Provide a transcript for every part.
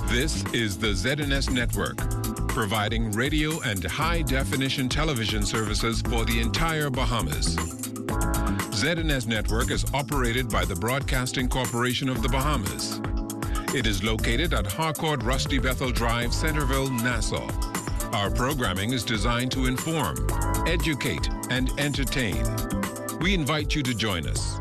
This is the ZNS Network, providing radio and high-definition television services for the entire Bahamas. ZNS Network is operated by the Broadcasting Corporation of the Bahamas. It is located at Harcourt Rusty Bethel Drive, Centerville, Nassau. Our programming is designed to inform, educate, and entertain. We invite you to join us.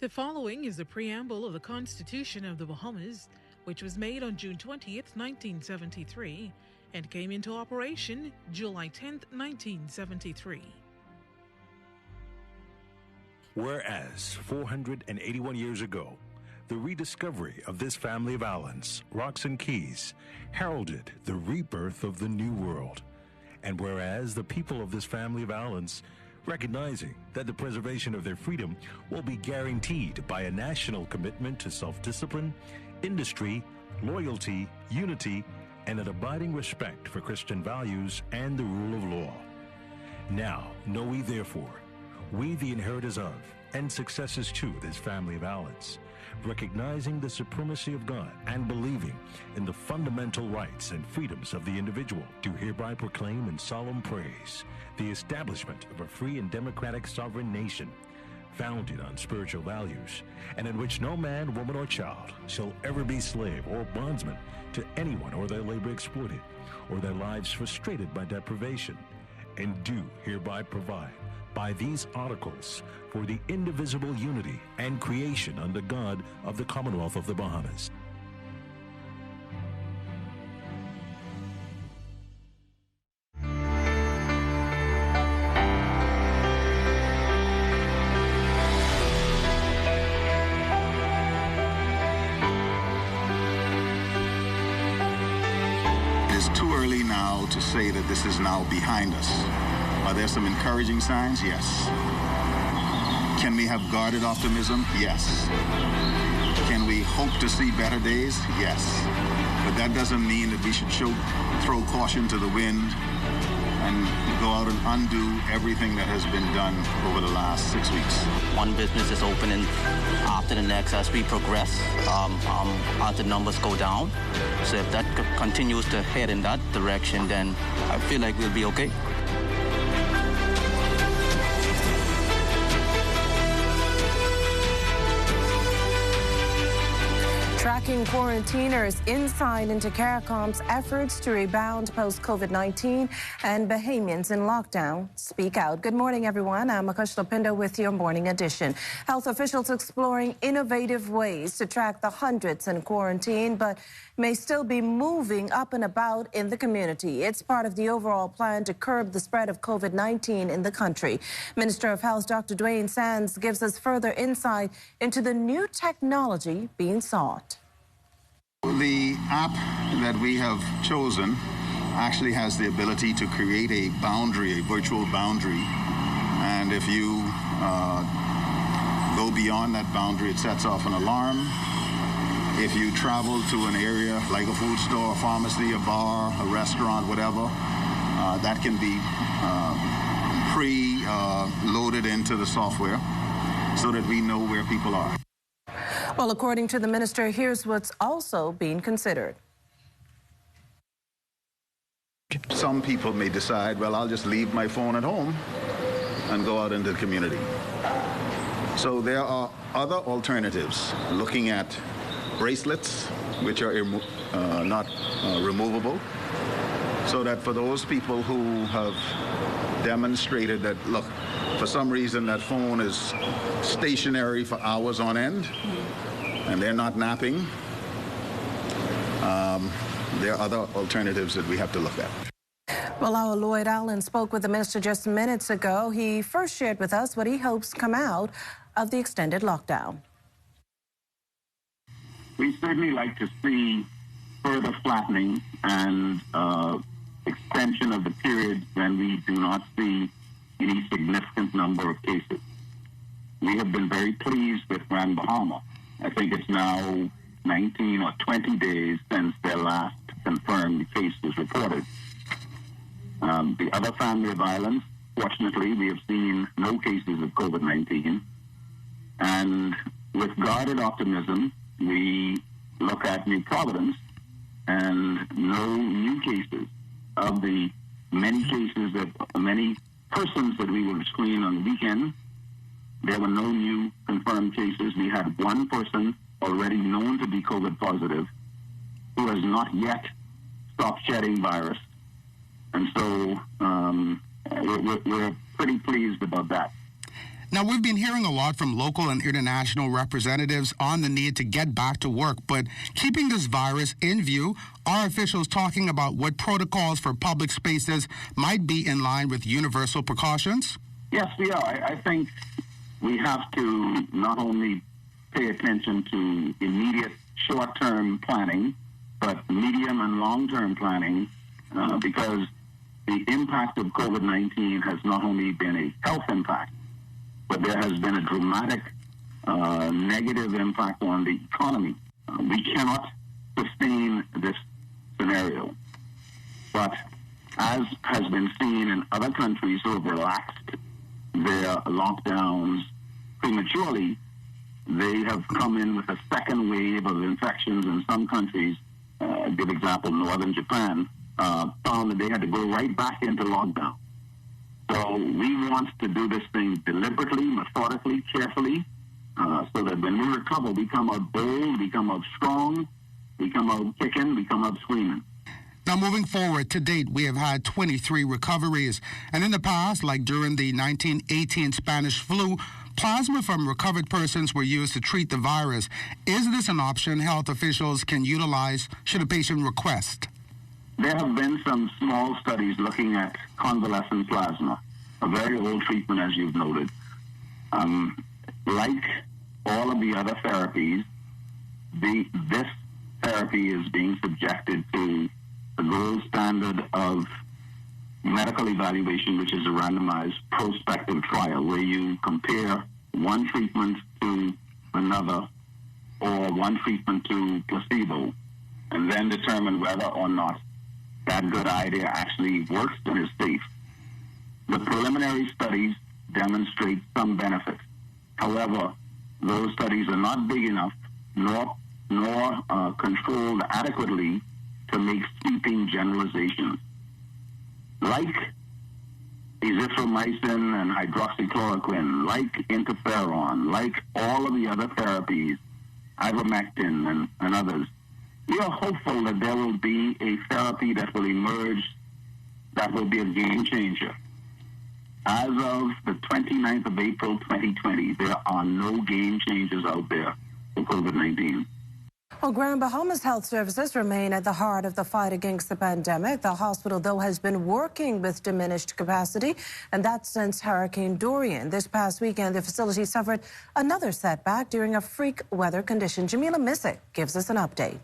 The following is a preamble of the Constitution of the Bahamas, which was made on June 20th, 1973, and came into operation July 10th, 1973. Whereas 481 years ago, the rediscovery of this family of islands, rocks and keys, heralded the rebirth of the New World. And whereas the people of this family of islands, recognizing that the preservation of their freedom will be guaranteed by a national commitment to self-discipline, industry, loyalty, unity, and an abiding respect for Christian values and the rule of law. Now, know we therefore, we the inheritors of and successors to this family of islands, recognizing the supremacy of God and believing in the fundamental rights and freedoms of the individual, do hereby proclaim in solemn praise the establishment of a free and democratic sovereign nation, founded on spiritual values, and in which no man, woman, or child shall ever be slave or bondsman to anyone, or their labor exploited, or their lives frustrated by deprivation, and do hereby provide by these articles for the indivisible unity and creation under God of the Commonwealth of the Bahamas. It is too early now to say that this is now behind us. Are there some encouraging signs? Yes. Can we have guarded optimism? Yes. Can we hope to see better days? Yes. But that doesn't mean that we should throw caution to the wind and go out and undo everything that has been done over the last 6 weeks. One business is opening after the next as we progress, as the numbers go down. So if that continues to head in that direction, then I feel like we'll be okay. Tracking quarantiners inside into CARICOM's efforts to rebound post-COVID-19 and Bahamians in lockdown speak out. Good morning, everyone. I'm Akush Lopinda with your morning edition. Health officials exploring innovative ways to track the hundreds in quarantine, but may still be moving up and about in the community. It's part of the overall plan to curb the spread of COVID-19 in the country. Minister of Health Dr. Dwayne Sands gives us further insight into the new technology being sought. The app that we have chosen actually has the ability to create a boundary, a virtual boundary. And if you go beyond that boundary, it sets off an alarm. If you travel to an area like a food store, a pharmacy, a bar, a restaurant, whatever, that can be pre-loaded into the software so that we know where people are. Well, according to the minister, here's what's also being considered. Some people may decide, well, I'll just leave my phone at home and go out into the community. So there are other alternatives, looking at bracelets, which are not removable, so that for those people who have demonstrated that, look, for some reason that phone is stationary for hours on end and they're not napping, there are other alternatives that we have to look at. Well, our Lloyd Allen spoke with the minister just minutes ago. He first shared with us what he hopes come out of the extended lockdown. We certainly like to see further flattening and extension of the period when we do not see any significant number of cases. We have been very pleased with Grand Bahama. I think it's now 19 or 20 days since their last confirmed case was reported. The other family of islands, fortunately, we have seen no cases of COVID-19. And with guarded optimism, we look at New Providence, and no new cases. Of the many persons that we would screen on the weekend, there were no new confirmed cases. We had one person already known to be COVID positive who has not yet stopped shedding virus. And so we're pretty pleased about that. Now, we've been hearing a lot from local and international representatives on the need to get back to work, but keeping this virus in view, are officials talking about what protocols for public spaces might be in line with universal precautions? Yes, we are. I think we have to not only pay attention to immediate short-term planning, but medium and long-term planning, because the impact of COVID-19 has not only been a health impact, but there has been a dramatic negative impact on the economy. We cannot sustain this scenario. But as has been seen in other countries who have relaxed their lockdowns prematurely, they have come in with a second wave of infections in some countries. A good example, northern Japan, found that they had to go right back into lockdown. So we want to do this thing deliberately, methodically, carefully, so that when we recover, we come out bold, we come out strong, we come out kicking, we come out screaming. Now, moving forward, to date, we have had 23 recoveries. And in the past, like during the 1918 Spanish flu, plasma from recovered persons were used to treat the virus. Is this an option health officials can utilize should a patient request? There have been some small studies looking at convalescent plasma, a very old treatment, as you've noted. Like all of the other therapies, this therapy is being subjected to the gold standard of medical evaluation, which is a randomized prospective trial where you compare one treatment to another or one treatment to placebo and then determine whether or not that good idea actually works and is safe. The preliminary studies demonstrate some benefit. However, those studies are not big enough nor controlled adequately to make sweeping generalizations. Like azithromycin and hydroxychloroquine, like interferon, like all of the other therapies, ivermectin and others, we are hopeful that there will be a therapy that will emerge that will be a game changer. As of the 29th of April, 2020, there are no game changers out there for COVID-19. Well, Grand Bahamas Health Services remain at the heart of the fight against the pandemic. The hospital, though, has been working with diminished capacity, and that's since Hurricane Dorian. This past weekend, the facility suffered another setback during a freak weather condition. Jamila Missick gives us an update.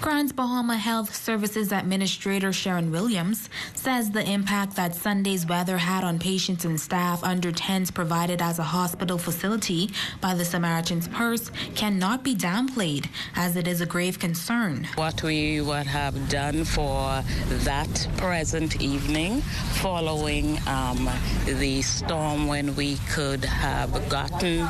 Grand Bahama Health Services Administrator Sharon Williams says the impact that Sunday's weather had on patients and staff under tents provided as a hospital facility by the Samaritan's Purse cannot be downplayed, as it is a grave concern. What we would have done for that present evening following the storm, when we could have gotten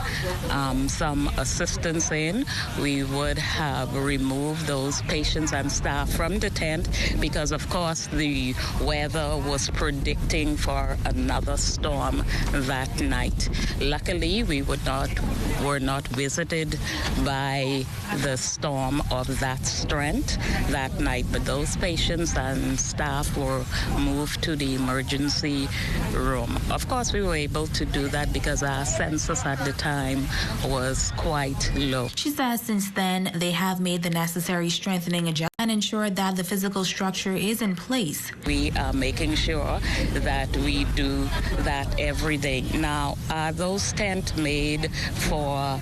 some assistance in, we would have removed those patients and staff from the tent because, of course, the weather was predicting for another storm that night. Luckily, we were not visited by the storm of that strength that night, but those patients and staff were moved to the emergency room. Of course, we were able to do that because our census at the time was quite low. She says since then they have made the necessary strengthening adjustments and ensured that the physical structure is in place. We are making sure that we do that every day. Now, are those tents made for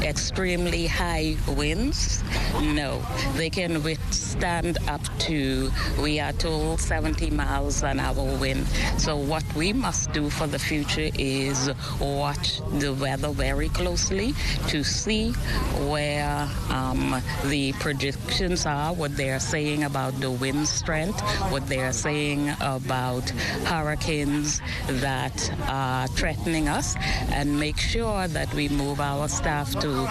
extremely high winds? No. They can withstand up to, we are told, 70 miles an hour wind. So what we must do for the future is watch the weather very closely to see where the predictions are, what what they are saying about the wind strength, what they are saying about hurricanes that are threatening us, and make sure that we move our staff to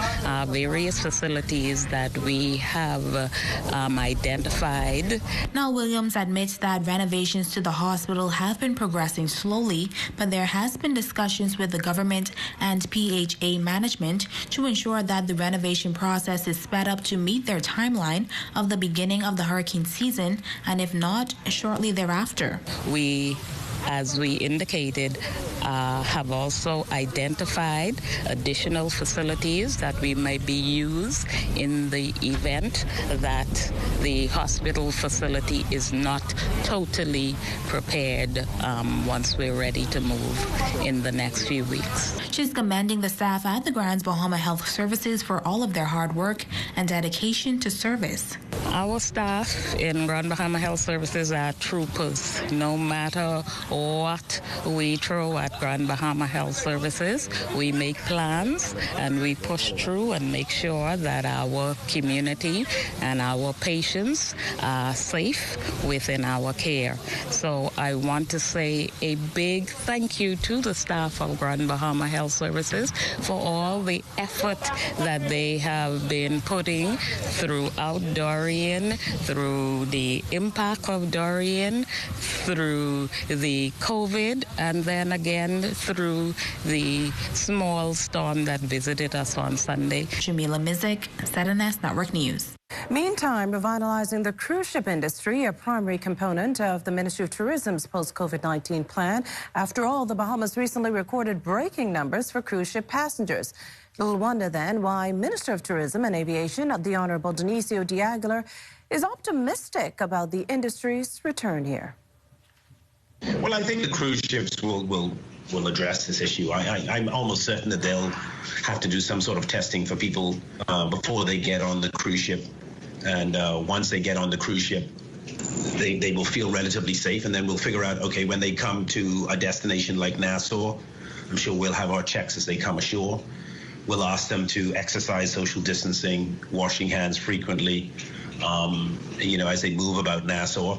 various facilities that we have identified. Now, Williams admits that renovations to the hospital have been progressing slowly, but there has been discussions with the government and PHA management to ensure that the renovation process is sped up to meet their timeline of the beginning of the hurricane season, and if not, shortly thereafter. We, as we indicated, have also identified additional facilities that we may be used in the event that the hospital facility is not totally prepared once we're ready to move in the next few weeks. She's commending the staff at the Grand Bahama Health Services for all of their hard work and dedication to service. Our staff in Grand Bahama Health Services are troopers. No matter what we throw at Grand Bahama Health Services, we make plans and we push through and make sure that our community and our patients are safe within our care. So I want to say a big thank you to the staff of Grand Bahama Health Services for all the effort that they have been putting throughout Dorian, through the impact of Dorian, through the COVID, and then again through the small storm that visited us on Sunday. Jamila Mizik, ZNS Network News. Meantime, revitalizing the cruise ship industry, a primary component of the Ministry of Tourism's post-COVID-19 plan. After all, the Bahamas recently recorded breaking numbers for cruise ship passengers. Little wonder then why Minister of Tourism and Aviation, the Honorable Dionisio de Aguilar, is optimistic about the industry's return here. Well, I think the cruise ships will address this issue. I'm almost certain that they'll have to do some sort of testing for people before they get on the cruise ship. And once they get on the cruise ship, they will feel relatively safe. And then we'll figure out, okay, when they come to a destination like Nassau, I'm sure we'll have our checks as they come ashore. We'll ask them to exercise social distancing, washing hands frequently, as they move about Nassau.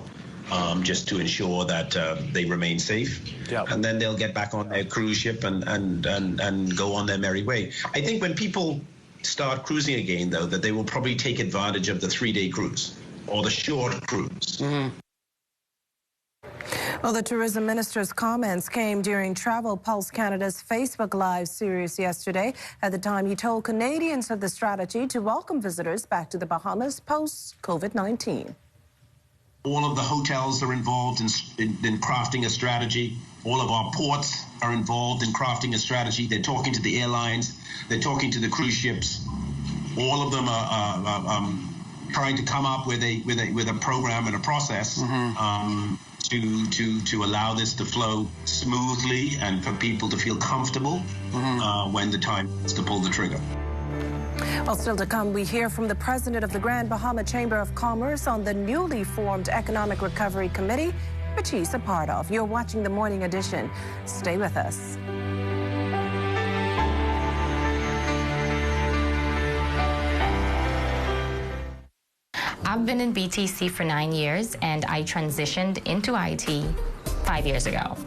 Just to ensure that they remain safe. Yep. And then they'll get back on their cruise ship and go on their merry way. I think when people start cruising again, though, that they will probably take advantage of the 3-day cruise or the short cruise. Mm-hmm. Well, the tourism minister's comments came during Travel Pulse Canada's Facebook Live series yesterday. At the time, he told Canadians of the strategy to welcome visitors back to the Bahamas post-COVID-19. All of the hotels are involved in crafting a strategy. All of our ports are involved in crafting a strategy. They're talking to the airlines. They're talking to the cruise ships. All of them are trying to come up with a program and a process to allow this to flow smoothly and for people to feel comfortable when the time is to pull the trigger. Well, still to come, we hear from the president of the Grand Bahama Chamber of Commerce on the newly formed Economic Recovery Committee, which he's a part of. You're watching the Morning Edition. Stay with us. I've been in BTC for 9 years, and I transitioned into IT 5 years ago.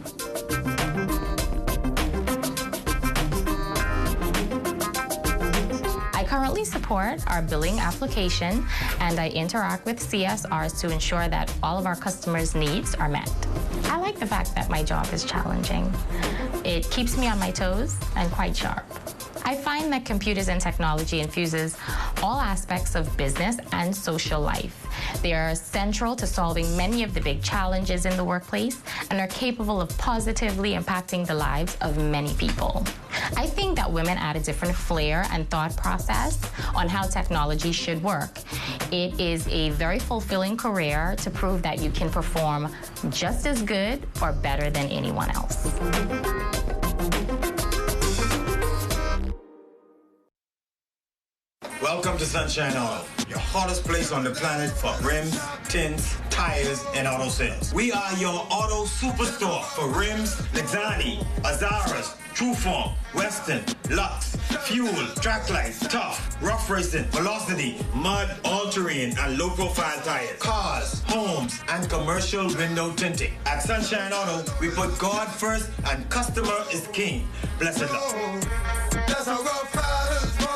I currently support our billing application, and I interact with CSRs to ensure that all of our customers' needs are met. I like the fact that my job is challenging. It keeps me on my toes and quite sharp. I find that computers and technology infuses all aspects of business and social life. They are central to solving many of the big challenges in the workplace and are capable of positively impacting the lives of many people. I think that women add a different flair and thought process on how technology should work. It is a very fulfilling career to prove that you can perform just as good or better than anyone else. Welcome to Sunshine Auto, your hottest place on the planet for rims, tints, tires, and auto sales. We are your auto superstore for rims, Lexani, Azaras, Trueform, Weston, Lux, Fuel, track life, tough, rough racing, velocity, mud, all-terrain, and low-profile tires. Cars, homes, and commercial window tinting. At Sunshine Auto, we put God first and customer is king. Blessed luck. That's how rough riders roll.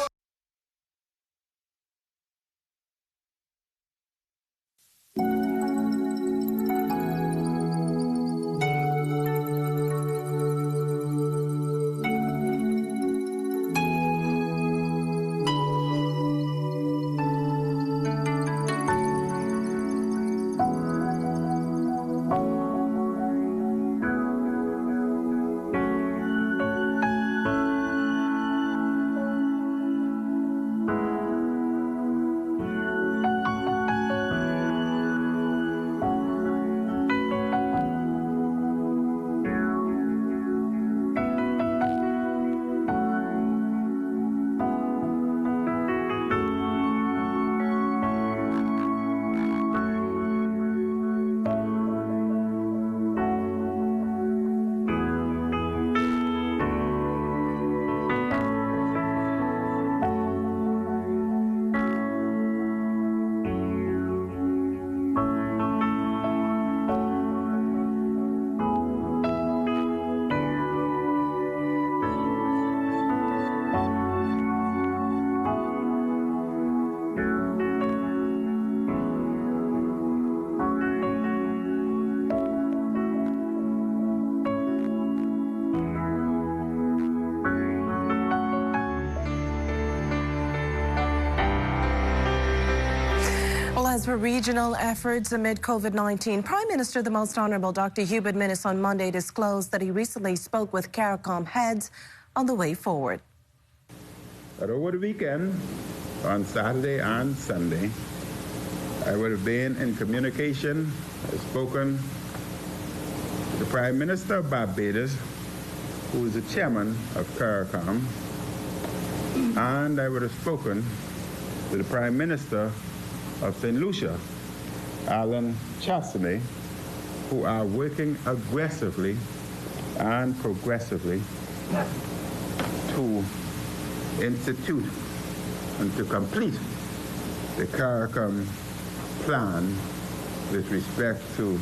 As for regional efforts amid COVID-19, Prime Minister, the Most Honourable Dr. Hubert Minnis on Monday disclosed that he recently spoke with CARICOM heads on the way forward. But over the weekend, on Saturday and Sunday, I would have been in communication. I've spoken to the Prime Minister of Barbados, who is the chairman of CARICOM, and I would have spoken to the Prime Minister of St. Lucia, Alan Chastanet, who are working aggressively and progressively to institute and to complete the CARICOM plan with respect to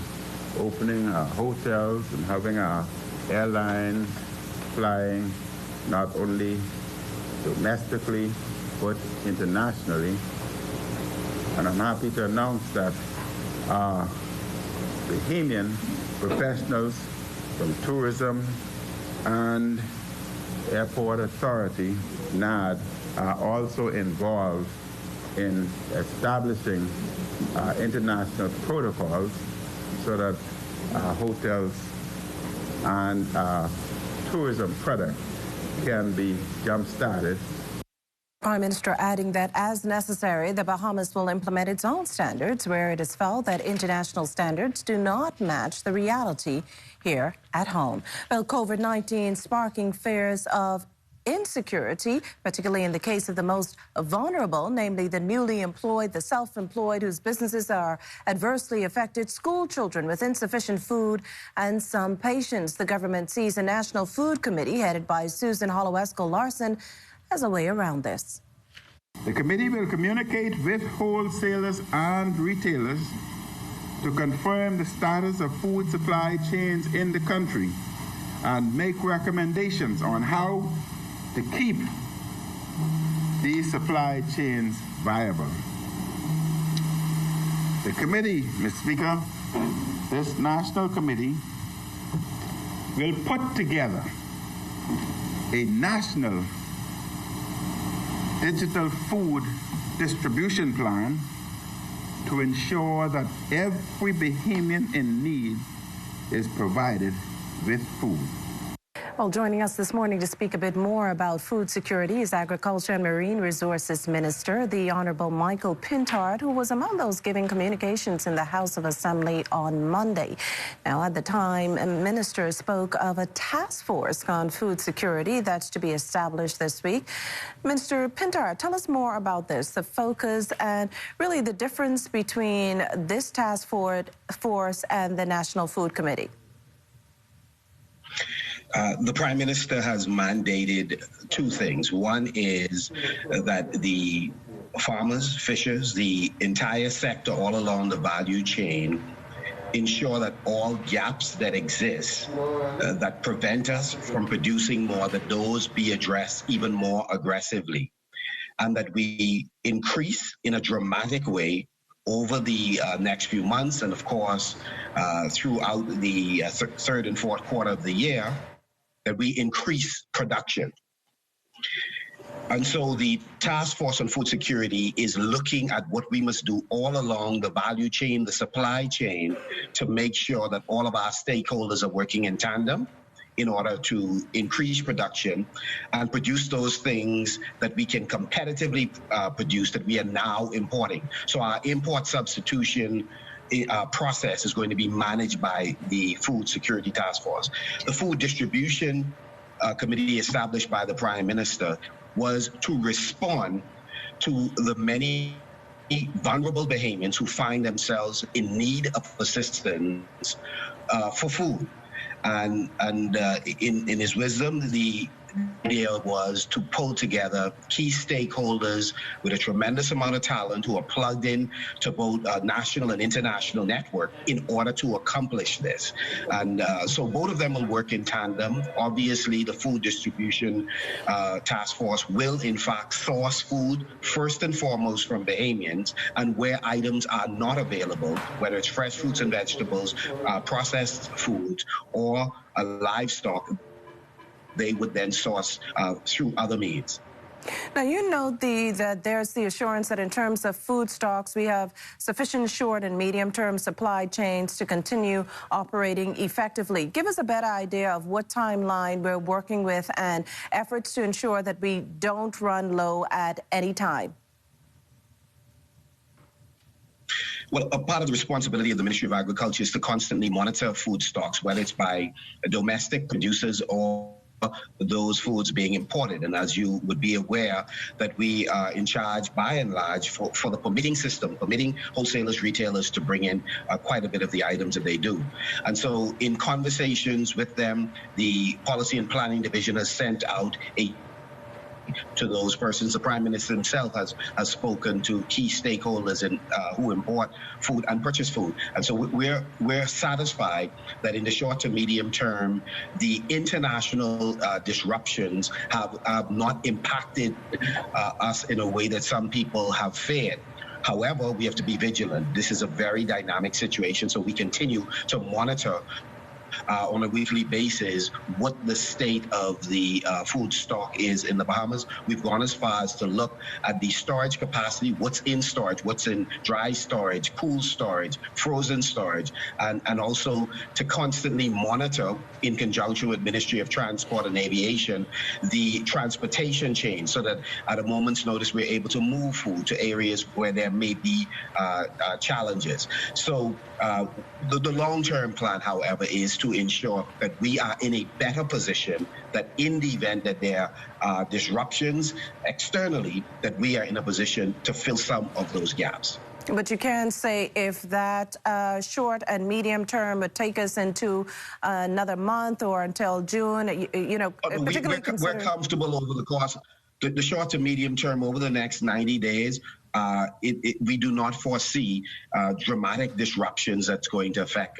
opening our hotels and having our airlines flying not only domestically but internationally. And I'm happy to announce that our Bahamian professionals from tourism and Airport Authority, NAD, are also involved in establishing international protocols so that our hotels and our tourism product can be jump-started. Prime Minister adding that as necessary, the Bahamas will implement its own standards where it is felt that international standards do not match the reality here at home. Well, COVID-19 sparking fears of insecurity, particularly in the case of the most vulnerable, namely the newly employed, the self-employed, whose businesses are adversely affected, school children with insufficient food, and some patients. The government sees a National Food Committee headed by Susan Holowesko-Larson as a way around this. The committee will communicate with wholesalers and retailers to confirm the status of food supply chains in the country and make recommendations on how to keep these supply chains viable. The committee, Mr. Speaker, this national committee will put together a national digital food distribution plan to ensure that every Bahamian in need is provided with food. Well, joining us this morning to speak a bit more about food security is Agriculture and Marine Resources Minister, the Honourable Michael Pintard, who was among those giving communications in the House of Assembly on Monday. Now, at the time, Minister spoke of a task force on food security that's to be established this week. Minister Pintard, tell us more about this, the focus and really the difference between this task force and the National Food Committee. The Prime Minister has mandated two things. One is that the farmers, fishers, the entire sector all along the value chain ensure that all gaps that exist that prevent us from producing more, that those be addressed even more aggressively, and that we increase in a dramatic way over the next few months and, of course, throughout the third and fourth quarter of the year, that we increase production. And so the Task Force on Food Security is looking at what we must do all along the value chain, the supply chain, to make sure that all of our stakeholders are working in tandem in order to increase production and produce those things that we can competitively produce that we are now importing. So our import substitution process is going to be managed by the Food Security Task Force. The Food Distribution Committee established by the Prime Minister was to respond to the many vulnerable Bahamians who find themselves in need of assistance for food. And in his wisdom, the idea was to pull together key stakeholders with a tremendous amount of talent who are plugged in to both national and international network in order to accomplish this. And so both of them will work in tandem. Obviously, the Food Distribution Task Force will, in fact, source food first and foremost from Bahamians, and where items are not available, whether it's fresh fruits and vegetables, processed foods, or livestock, they would then source through other means. Now, you know that there's the assurance that in terms of food stocks, we have sufficient short and medium-term supply chains to continue operating effectively. Give us a better idea of what timeline we're working with and efforts to ensure that we don't run low at any time. Well, a part of the responsibility of the Ministry of Agriculture is to constantly monitor food stocks, whether it's by domestic producers or those foods being imported. And as you would be aware, that we are in charge, by and large, for the permitting system, permitting wholesalers, retailers to bring in quite a bit of the items that they do. And so in conversations with them, the Policy and Planning Division has sent out to those persons. The Prime Minister himself has spoken to key stakeholders who import food and purchase food. And so we're satisfied that in the short to medium term, the international disruptions have not impacted us in a way that some people have feared. However, we have to be vigilant. This is a very dynamic situation, so we continue to monitor on a weekly basis what the state of the food stock is in the Bahamas. We've gone as far as to look at the storage capacity, what's in storage, what's in dry storage, cool storage, frozen storage, and also to constantly monitor, in conjunction with Ministry of Transport and Aviation, the transportation chain, so that at a moment's notice we're able to move food to areas where there may be challenges. So the long-term plan, however, is to ensure that we are in a better position, that in the event that there are disruptions externally, that we are in a position to fill some of those gaps. But you can say if that short and medium term would take us into another month or until June, you know, particularly we're comfortable over the course, the short to medium term, over the next 90 days. We do not foresee dramatic disruptions that's going to affect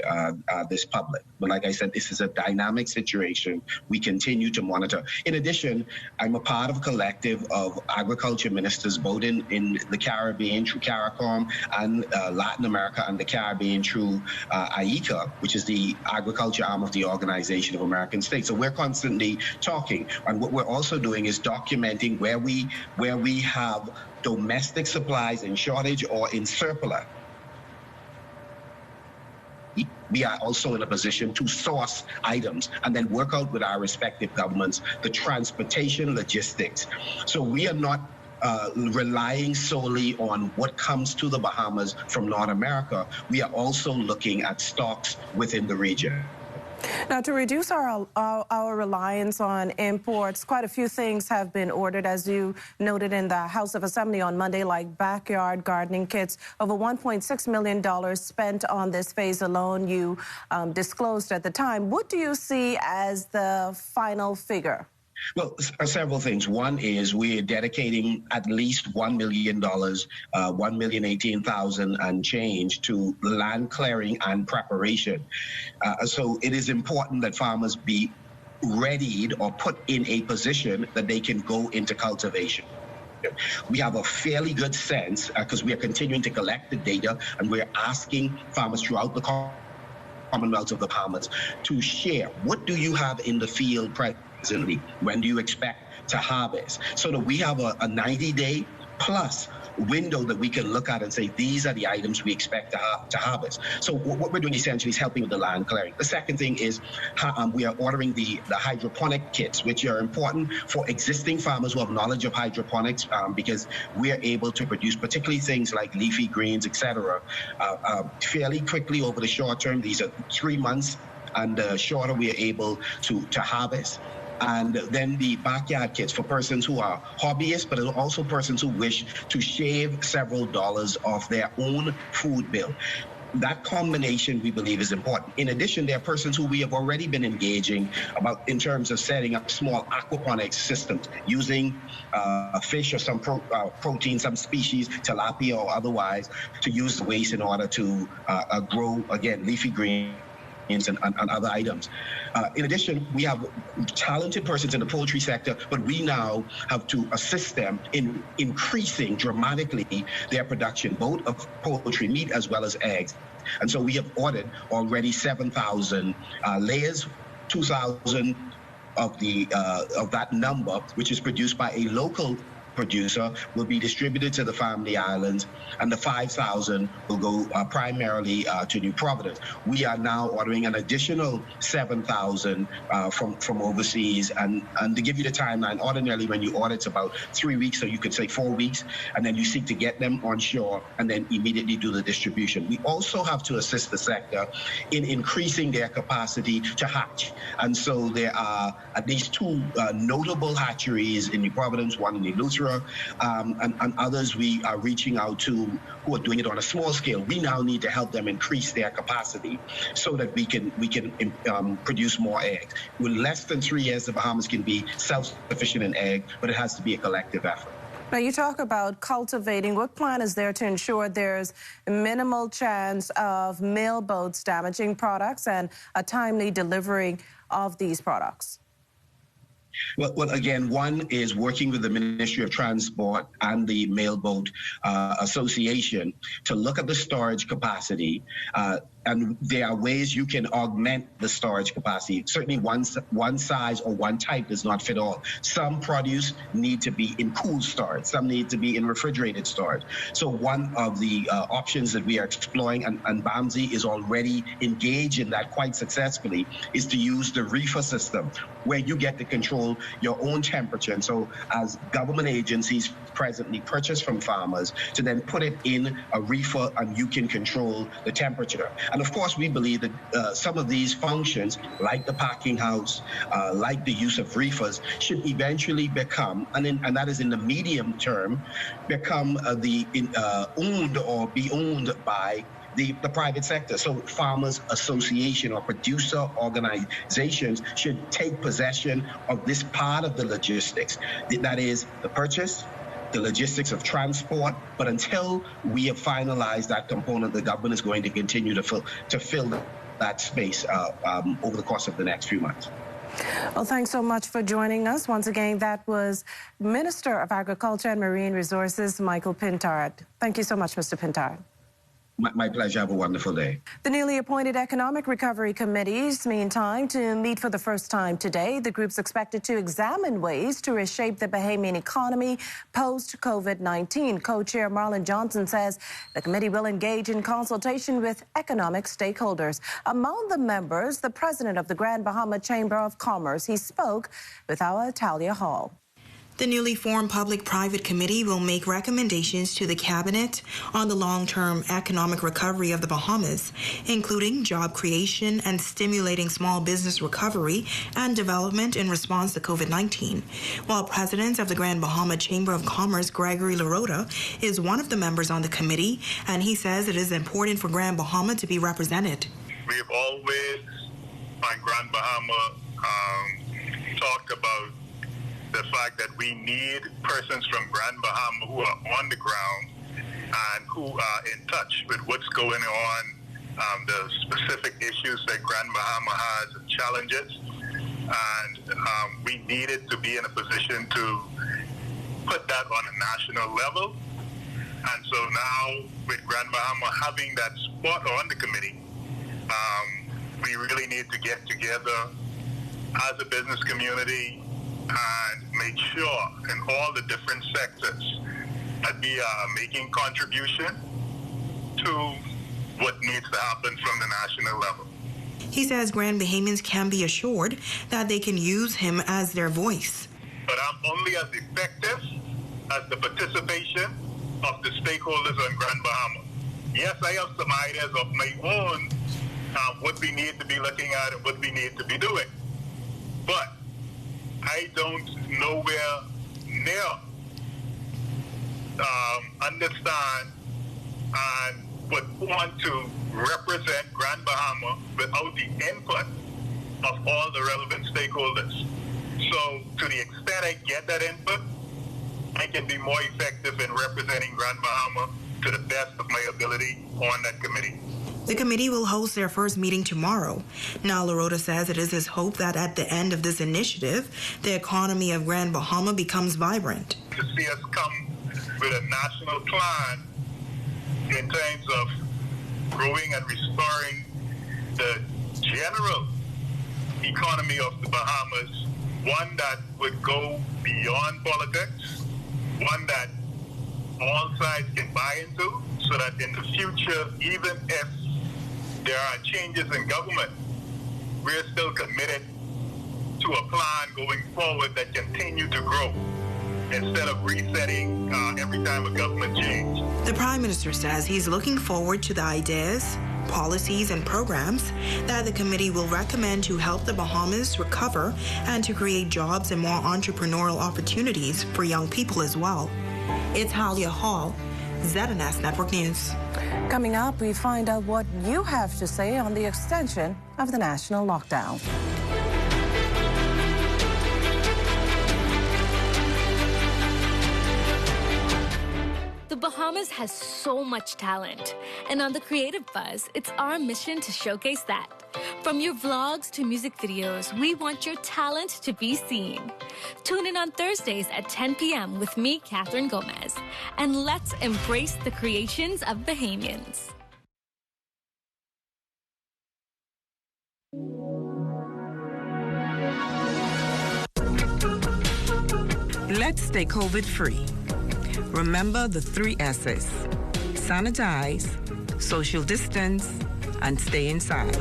this public. But like I said, this is a dynamic situation. We continue to monitor. In addition, I'm a part of a collective of agriculture ministers, both in the Caribbean through CARICOM and Latin America and the Caribbean through AICA, which is the agriculture arm of the Organization of American States. So we're constantly talking. And what we're also doing is documenting where we have domestic supplies in shortage or in surplus. We are also in a position to source items and then work out with our respective governments the transportation logistics. So we are not relying solely on what comes to the Bahamas from North America. We are also looking at stocks within the region. Now, to reduce our reliance on imports, quite a few things have been ordered, as you noted in the House of Assembly on Monday, like backyard gardening kits. Over $1.6 million spent on this phase alone, you disclosed at the time. What do you see as the final figure? Well, several things. One is we're dedicating at least $1 million, $1,018,000 and change to land clearing and preparation. So it is important that farmers be readied or put in a position that they can go into cultivation. We have a fairly good sense because we are continuing to collect the data, and we're asking farmers throughout the Commonwealth of the Bahamas to share. What do you have in the field presently? When do you expect to harvest? So that we have a 90-day plus window that we can look at and say, these are the items we expect to harvest. So what we're doing essentially is helping with the land clearing. The second thing is we are ordering the hydroponic kits, which are important for existing farmers who have knowledge of hydroponics, because we are able to produce particularly things like leafy greens, etc., fairly quickly over the short term. These are 3 months, and shorter we are able to harvest. And then the backyard kits for persons who are hobbyists, but also persons who wish to shave several dollars off their own food bill. That combination, we believe, is important. In addition, there are persons who we have already been engaging about in terms of setting up small aquaponics systems using fish or some protein, some species, tilapia or otherwise, to use the waste in order to grow, again, leafy greens and other items. In addition, we have talented persons in the poultry sector, but we now have to assist them in increasing dramatically their production, both of poultry meat as well as eggs. And so we have ordered already 7,000 layers, 2,000 of that number, which is produced by a local producer, will be distributed to the Family Islands, and the 5,000 will go primarily to New Providence. We are now ordering an additional 7,000 from overseas, and to give you the timeline, ordinarily when you order, it's about 3 weeks, so you could say 4 weeks, and then you seek to get them on shore and then immediately do the distribution. We also have to assist the sector in increasing their capacity to hatch, and so there are at least 2 notable hatcheries in New Providence, one in Eleuthera, and others we are reaching out to who are doing it on a small scale. We now need to help them increase their capacity so that we can produce more eggs. With less than 3 years, the Bahamas can be self-sufficient in egg, but it has to be a collective effort. Now, you talk about cultivating. What plan is there to ensure there's minimal chance of mailboats damaging products and a timely delivery of these products? Well, again, one is working with the Ministry of Transport and the Mailboat Association to look at the storage capacity. And there are ways you can augment the storage capacity. Certainly one size or one type does not fit all. Some produce need to be in cool storage. Some need to be in refrigerated storage. So one of the options that we are exploring, and BAMSI is already engaged in that quite successfully, is to use the reefer system, where you get to control your own temperature. And so as government agencies presently purchase from farmers to then put it in a reefer, and you can control the temperature. And of course, we believe that some of these functions, like the packing house, like the use of reefers, should eventually become, and that is in the medium term, become owned or be owned by the private sector. So farmers association or producer organizations should take possession of this part of the logistics. That is the purchase, the logistics of transport, but until we have finalized that component, the government is going to continue to fill that space over the course of the next few months. Well, thanks so much for joining us. Once again, that was Minister of Agriculture and Marine Resources, Michael Pintard. Thank you so much, Mr. Pintard. My pleasure. Have a wonderful day. The newly appointed Economic Recovery Committees, meantime, to meet for the first time today. The group's expected to examine ways to reshape the Bahamian economy post-COVID-19. Co-chair Marlon Johnson says the committee will engage in consultation with economic stakeholders. Among the members, the president of the Grand Bahama Chamber of Commerce. He spoke with our Talia Hall. The newly formed Public-Private Committee will make recommendations to the Cabinet on the long-term economic recovery of the Bahamas, including job creation and stimulating small business recovery and development in response to COVID-19. While President of the Grand Bahama Chamber of Commerce, Gregory Lorota, is one of the members on the committee, and he says it is important for Grand Bahama to be represented. We have always, on Grand Bahama, talked about the fact that we need persons from Grand Bahama who are on the ground and who are in touch with what's going on, the specific issues that Grand Bahama has and challenges. And we needed to be in a position to put that on a national level. And so now, with Grand Bahama having that spot on the committee, we really need to get together as a business community and make sure in all the different sectors that we are making contribution to what needs to happen from the national level. He says Grand Bahamians can be assured that they can use him as their voice. But I'm only as effective as the participation of the stakeholders on Grand Bahama. Yes, I have some ideas of my own, what we need to be looking at and what we need to be doing. But I don't nowhere near understand and would want to represent Grand Bahama without the input of all the relevant stakeholders. So to the extent I get that input, I can be more effective in representing Grand Bahama to the best of my ability on that committee. The committee will host their first meeting tomorrow. Now, Lorota says it is his hope that at the end of this initiative, the economy of Grand Bahama becomes vibrant. To see us come with a national plan in terms of growing and restoring the general economy of the Bahamas, one that would go beyond politics, one that all sides can buy into, so that in the future, even if there are changes in government, we're still committed to a plan going forward that continue to grow instead of resetting every time a government change. The Prime Minister says he's looking forward to the ideas, policies, and programs that the committee will recommend to help the Bahamas recover and to create jobs and more entrepreneurial opportunities for young people as well. It's Halia Hall, ZNS Network News. Coming up, we find out what you have to say on the extension of the national lockdown. The Bahamas has so much talent, and on The Creative Buzz, it's our mission to showcase that. From your vlogs to music videos, we want your talent to be seen. Tune in on Thursdays at 10 p.m. with me, Catherine Gomez, and let's embrace the creations of Bahamians. Let's stay COVID-free. Remember the 3 S's: sanitize, social distance, and stay inside.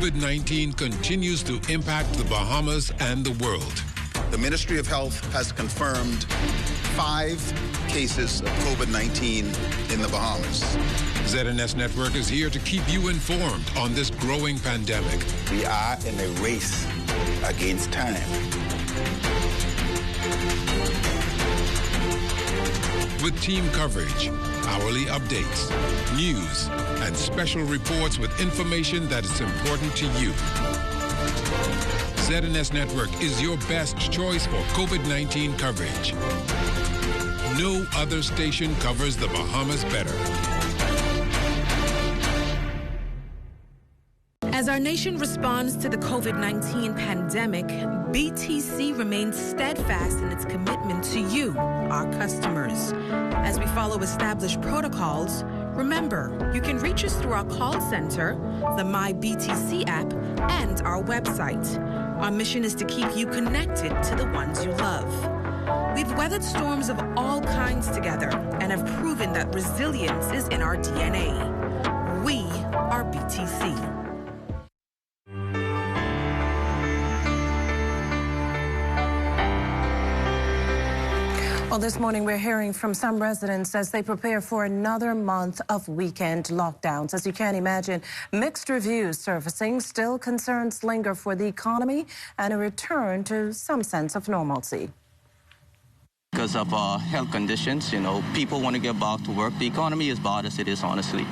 COVID-19 continues to impact the Bahamas and the world. The Ministry of Health has confirmed 5 cases of COVID-19 in the Bahamas. ZNS Network is here to keep you informed on this growing pandemic. We are in a race against time. With team coverage, hourly updates, news, and special reports with information that is important to you. ZNS Network is your best choice for COVID-19 coverage. No other station covers the Bahamas better. As our nation responds to the COVID-19 pandemic, BTC remains steadfast in its commitment to you, our customers. As we follow established protocols, remember, you can reach us through our call center, the MyBTC app, and our website. Our mission is to keep you connected to the ones you love. We've weathered storms of all kinds together and have proven that resilience is in our DNA. We are BTC. Well, this morning we're hearing from some residents as they prepare for another month of weekend lockdowns. As you can imagine, mixed reviews surfacing. Still concerns linger for the economy and a return to some sense of normalcy. Because of health conditions, people want to get back to work. The economy is bad as it is, honestly.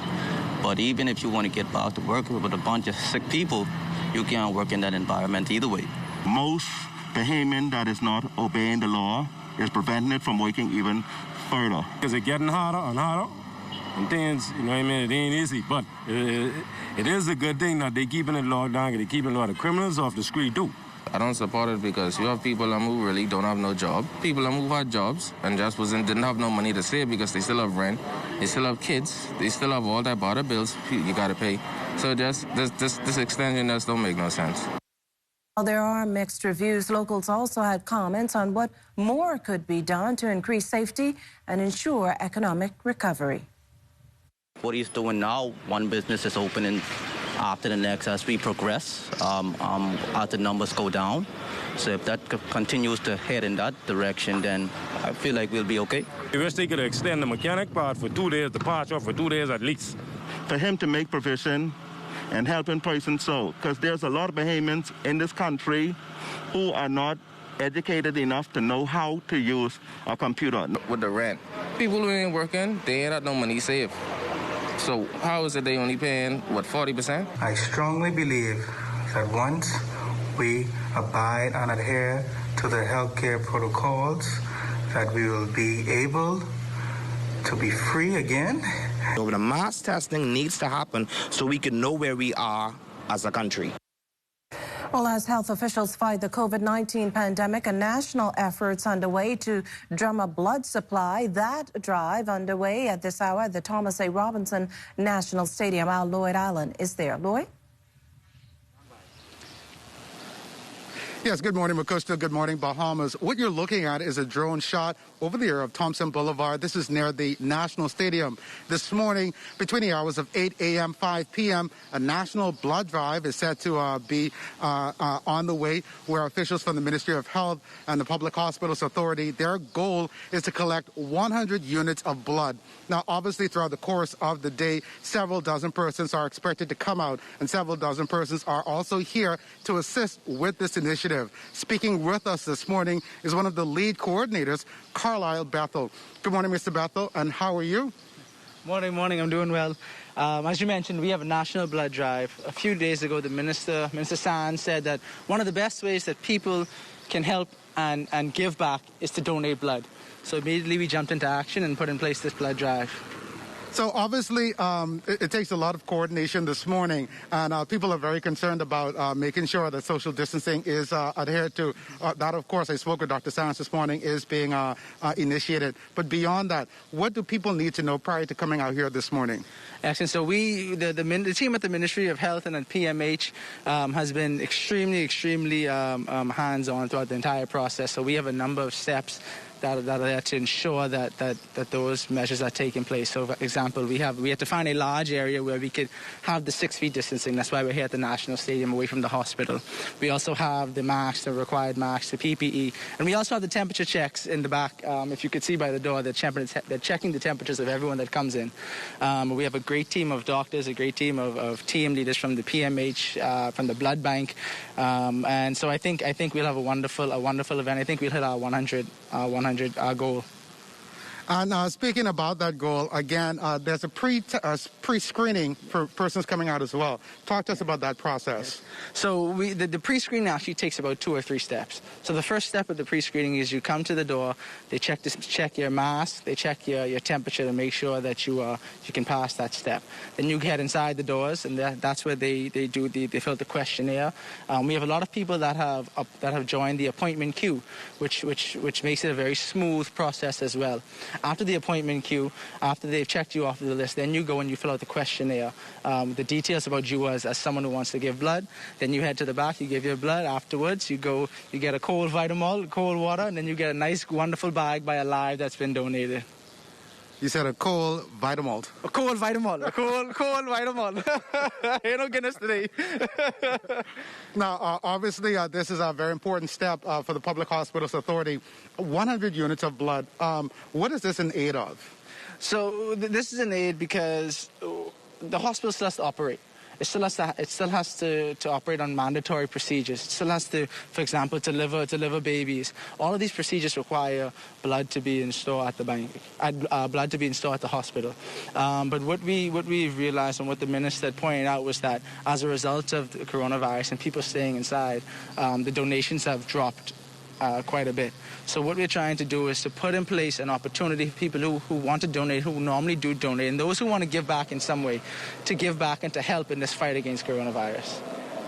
But even if you want to get back to work with a bunch of sick people, you can't work in that environment either way. Most Bahamian that is not obeying the law is preventing it from working even further. Because it's getting harder and harder, and things, it ain't easy, but it is a good thing that they're keeping it locked down, they're keeping a lot of criminals off the street too. I don't support it because you have people who really don't have no job, people who had jobs and just didn't have no money to save because they still have rent, they still have kids, they still have all type of other bills you gotta pay. So just this extension just don't make no sense. While there are mixed reviews, locals also had comments on what more could be done to increase safety and ensure economic recovery. What he's doing now, one business is opening after the next as we progress, as the numbers go down. So if that continues to head in that direction, then I feel like we'll be okay. I wish they could extend the mechanic part for 2 days, the part shop for 2 days at least. For him to make provision and helping persons so, because there's a lot of Bahamians in this country who are not educated enough to know how to use a computer. With the rent, people who ain't working, they ain't got no money saved. So how is it they only paying, 40%? I strongly believe that once we abide and adhere to the healthcare protocols, that we will be able to be free again. So the mass testing needs to happen so we can know where we are as a country. Well, as health officials fight the COVID-19 pandemic, a national effort's underway to drum up blood supply. That drive underway at this hour at the Thomas A. Robinson National Stadium. Our Lloyd Allen is there. Lloyd? Yes, good morning, Makushla. Good morning, Bahamas. What you're looking at is a drone shot over the air of Thompson Boulevard. This is near the National Stadium. This morning, between the hours of 8 a.m., 5 p.m., a national blood drive is set to be on the way, where officials from the Ministry of Health and the Public Hospitals Authority, their goal is to collect 100 units of blood. Now, obviously, throughout the course of the day, several dozen persons are expected to come out, and several dozen persons are also here to assist with this initiative. Speaking with us this morning is one of the lead coordinators, Carlisle Bethel. Good morning, Mr. Bethel, and how are you? Morning. I'm doing well. As you mentioned, we have a national blood drive. A few days ago, the Minister Sands, said that one of the best ways that people can help and give back is to donate blood. So immediately we jumped into action and put in place this blood drive. So obviously, it takes a lot of coordination this morning, and people are very concerned about making sure that social distancing is adhered to. That, of course, I spoke with Dr. Sands this morning, is being initiated. But beyond that, what do people need to know prior to coming out here this morning? Excellent. So the team at the Ministry of Health and at PMH has been extremely hands-on throughout the entire process. So we have a number of steps that are there to ensure that those measures are taking place. So, for example, we had to find a large area where we could have the 6 feet distancing. That's why we're here at the National Stadium, away from the hospital. We also have the masks, the required masks, the PPE, and we also have the temperature checks in the back. If you could see by the door, they're checking the temperatures of everyone that comes in. We have a great team of doctors, a great team of team leaders from the PMH, from the blood bank, and so I think we'll have a wonderful event. I think we'll hit our 100 goal. And speaking about that goal, again, there's a pre-screening for persons coming out as well. Talk to us about that process. So the pre-screening actually takes about 2 or 3 steps. So the first step of the pre-screening is you come to the door, they check your mask, they check your temperature to make sure that you can pass that step. Then you get inside the doors, and that's where they fill the questionnaire. We have a lot of people that have joined the appointment queue, which makes it a very smooth process as well. After the appointment queue, after they've checked you off the list, then you go and you fill out the questionnaire. The details about you as someone who wants to give blood. Then you head to the back, you give your blood. Afterwards, you get a cold Vitamol, cold water, and then you get a nice, wonderful bag by Alive that's been donated. You said a cold Vitamol. A cold Vitamol. A cold Vitamol. Ain't no Guinness today. Now, obviously, this is a very important step for the Public Hospitals Authority. 100 units of blood. What is this in aid of? So this is an aid because the hospital still has to operate. It still has to operate on mandatory procedures. It still has to, for example, deliver babies. All of these procedures require blood to be in store at the bank, blood to be in store at the hospital. But what we've realized and what the minister pointed out was that as a result of the coronavirus and people staying inside, the donations have dropped quite a bit. So what we're trying to do is to put in place an opportunity for people who want to donate, who normally do donate, and those who want to give back in some way, to give back and to help in this fight against coronavirus.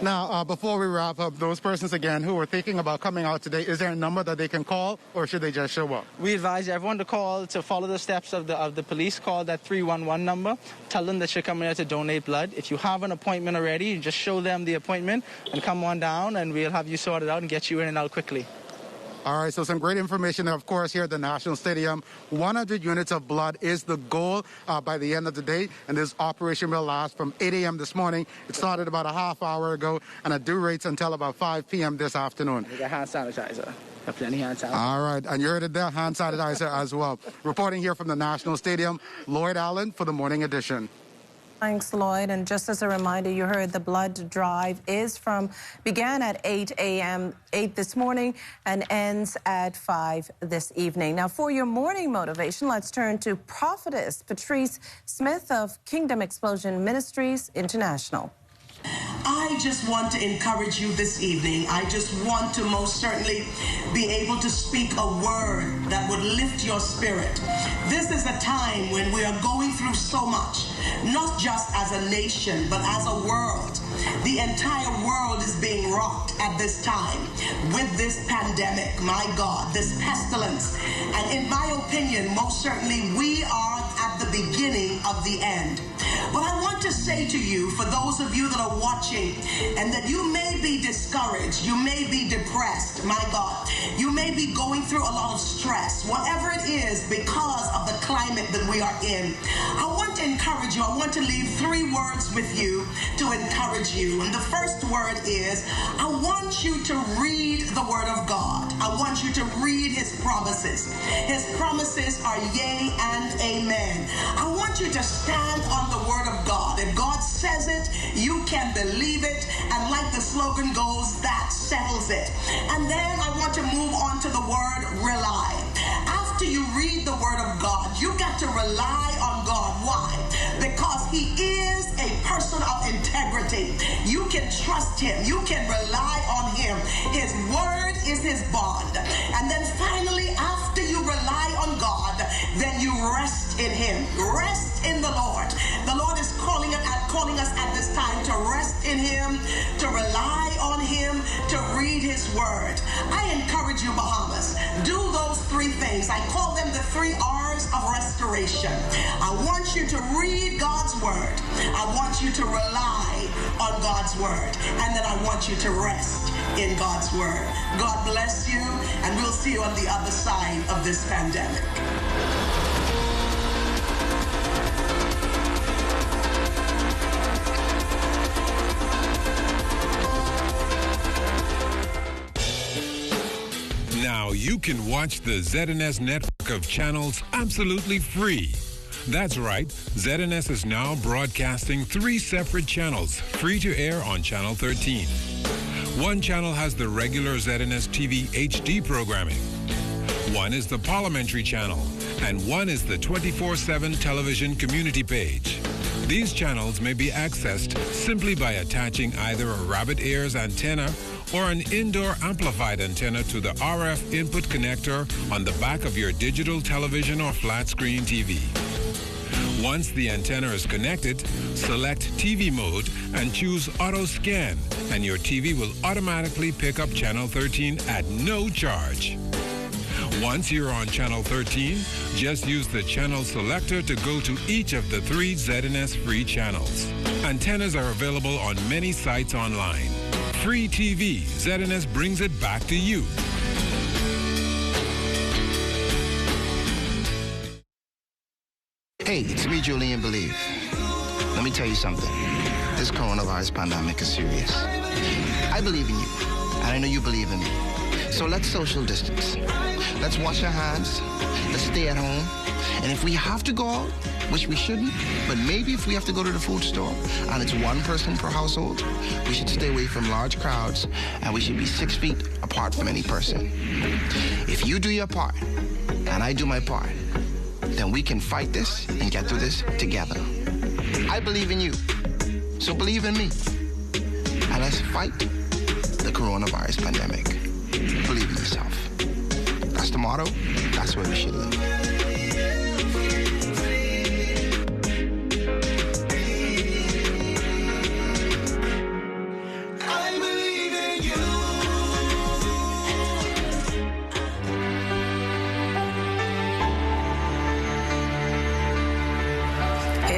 Now, before we wrap up, those persons, again, who are thinking about coming out today, is there a number that they can call, or should they just show up? We advise everyone to call, to follow the steps of the police. Call that 311 number. Tell them that you're coming here to donate blood. If you have an appointment already, you just show them the appointment and come on down, and we'll have you sorted out and get you in and out quickly. All right, so some great information, of course, here at the National Stadium. 100 units of blood is the goal by the end of the day, and this operation will last from 8 a.m. this morning. It started about a half hour ago, and it due rates until about 5 p.m. this afternoon. We got hand sanitizer. Plenty hand sanitizer. All right, and you heard it there, hand sanitizer as well. Reporting here from the National Stadium, Lloyd Allen for the Morning Edition. Thanks, Lloyd. And just as a reminder, you heard the blood drive began at 8 this morning and ends at 5 this evening. Now, for your morning motivation, let's turn to Prophetess Patrice Smith of Kingdom Explosion Ministries International. I just want to encourage you this evening. I just want to most certainly be able to speak a word that would lift your spirit. This is a time when we are going through so much, not just as a nation, but as a world. The entire world is being rocked at this time with this pandemic, my God, this pestilence. And in my opinion, most certainly we are at the beginning of the end. But I want to say to you, for those of you that are watching, and that you may be discouraged, you may be depressed, my God, you may be going through a lot of stress, whatever it is, because of the climate that we are in. I want to encourage you. I want to leave 3 words with you to encourage you. And the first word is, I want you to read the Word of God. I want you to read His promises. His promises are yea and amen. I want you to stand on the Word of God. If God says it, you can believe it, and like the slogan goes, that settles it. And then I want to move on to the word rely. After you read the Word of God, you got to rely on God. Why? Because He is a person of integrity. You can trust Him. You can rely on Him. His Word is His bond. And then finally, after you rely on God, then you rest in Him. Rest in the Lord. The Lord is calling us at this time to rest in Him, to rely on Him, to read His Word. I encourage you, Bahamas, do those 3 things. I call them the 3 R's of restoration. I want you to read God's Word. I want you to rely on God's Word. And then I want you to rest in God's word. God bless you, and we'll see you on the other side of this pandemic. Now you can watch the ZNS network of channels absolutely free. That's right, ZNS is now broadcasting 3 separate channels, free to air on Channel 13. One channel has the regular ZNS TV HD programming. One is the Parliamentary channel, and one is the 24/7 television community page. These channels may be accessed simply by attaching either a rabbit ears antenna or an indoor amplified antenna to the RF input connector on the back of your digital television or flat screen TV. Once the antenna is connected, select TV mode and choose Auto Scan, and your TV will automatically pick up Channel 13 at no charge. Once you're on Channel 13, just use the channel selector to go to each of the 3 ZNS free channels. Antennas are available on many sites online. Free TV, ZNS brings it back to you. Hey, it's me, Julian Believe. Let me tell you something. This coronavirus pandemic is serious. I believe in you, and I know you believe in me. So let's social distance. Let's wash our hands. Let's stay at home. And if we have to go out, which we shouldn't, but maybe if we have to go to the food store and it's 1 person per household, we should stay away from large crowds, and we should be 6 feet apart from any person. If you do your part and I do my part, then we can fight this and get through this together. I believe in you, so believe in me. And let's fight the coronavirus pandemic. Believe in yourself. That's the motto. That's where we should live.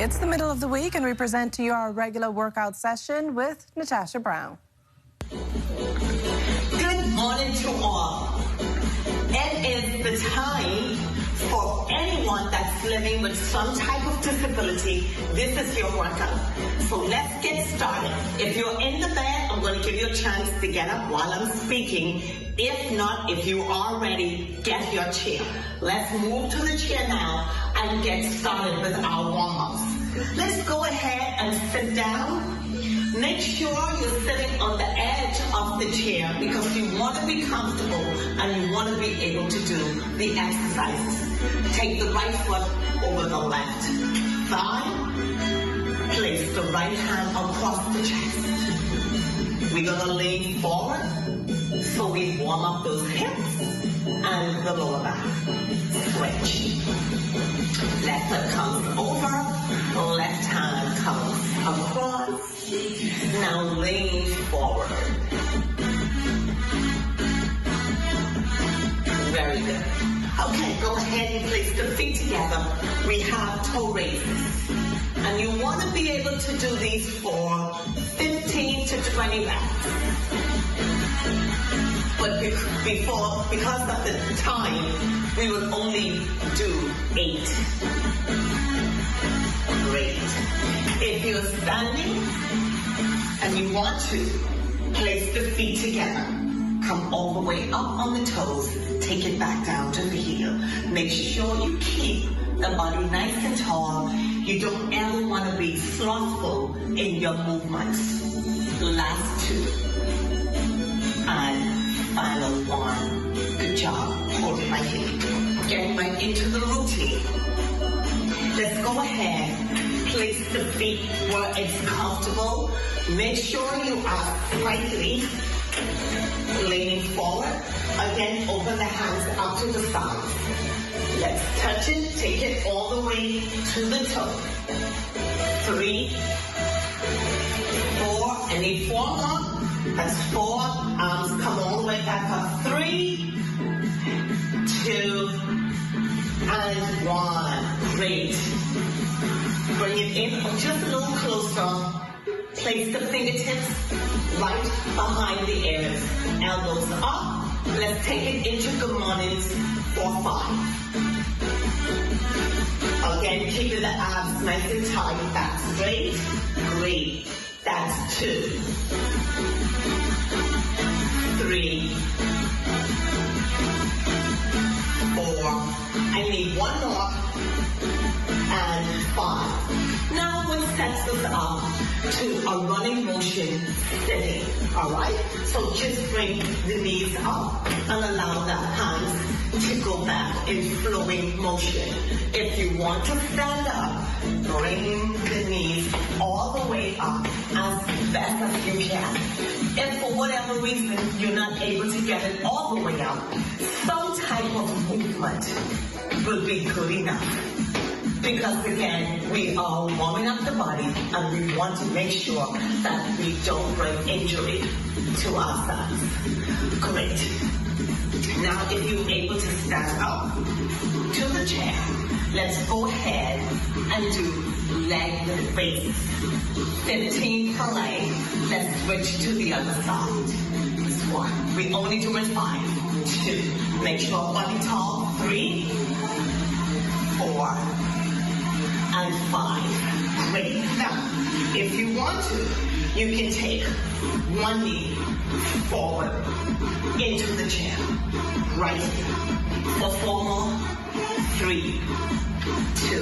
It's the middle of the week, and we present to you our regular workout session with Natasha Brown. Good morning to all. It is the time for anyone that's living with some type of disability. This is your workout. So let's get started. If you're in the bed, I'm going to give you a chance to get up while I'm speaking. If not, if you are ready, get your chair. Let's move to the chair now and get started with our warm-ups. Let's go ahead and sit down. Make sure you're sitting on the edge of the chair because you want to be comfortable and you want to be able to do the exercises. Take the right foot over the left thigh. Place the right hand across the chest. We're going to lean forward so we warm up those hips and the lower back. Switch. Left foot comes over, left hand comes across. Now lean forward. Very good. Okay, go ahead and place the feet together. We have toe raises. And you want to be able to do these for 15 to 20 reps. But because of the time, we will only do 8. Great. If you're standing and you want to, place the feet together. Come all the way up on the toes. Take it back down to the heel. Make sure you keep the body nice and tall. You don't ever want to be slothful in your movements. Last 2. And final 1. Good job. Hold it right here. Getting right into the routine. Let's go ahead. Place the feet where it's comfortable. Make sure you are slightly leaning forward. Again, open the hands up to the sides. Let's touch it. Take it all the way to the toe. 3, 4. I need 4 more. That's 4. Arms come all the way back up. 3, 2, and 1. Great. Bring it in just a little closer. Place the fingertips right behind the ears. Elbows up. Let's take it into good mornings for 5. Again, keeping the abs nice and tight. Back straight. Great. That's 2. 3. 4. I need 1 more. And 5. Now we'll set this up to a running motion sitting. Alright? So just bring the knees up and allow the hands to go back in flowing motion. If you want to stand up, bring the knees all the way up as best as you can. If for whatever reason you're not able to get it all the way up, some type of movement will be good enough. Because again, we are warming up the body and we want to make sure that we don't bring injury to ourselves. Great. Now if you're able to stand up to the chair, let's go ahead and do leg raises. 15 per leg. Let's switch to the other side. This 1. We only do it 5. 2. Make sure body tall. 3. 4. And 5. Great. Now, if you want to, you can take 1 knee forward into the chair. Right here. For 4 more. 3, 2,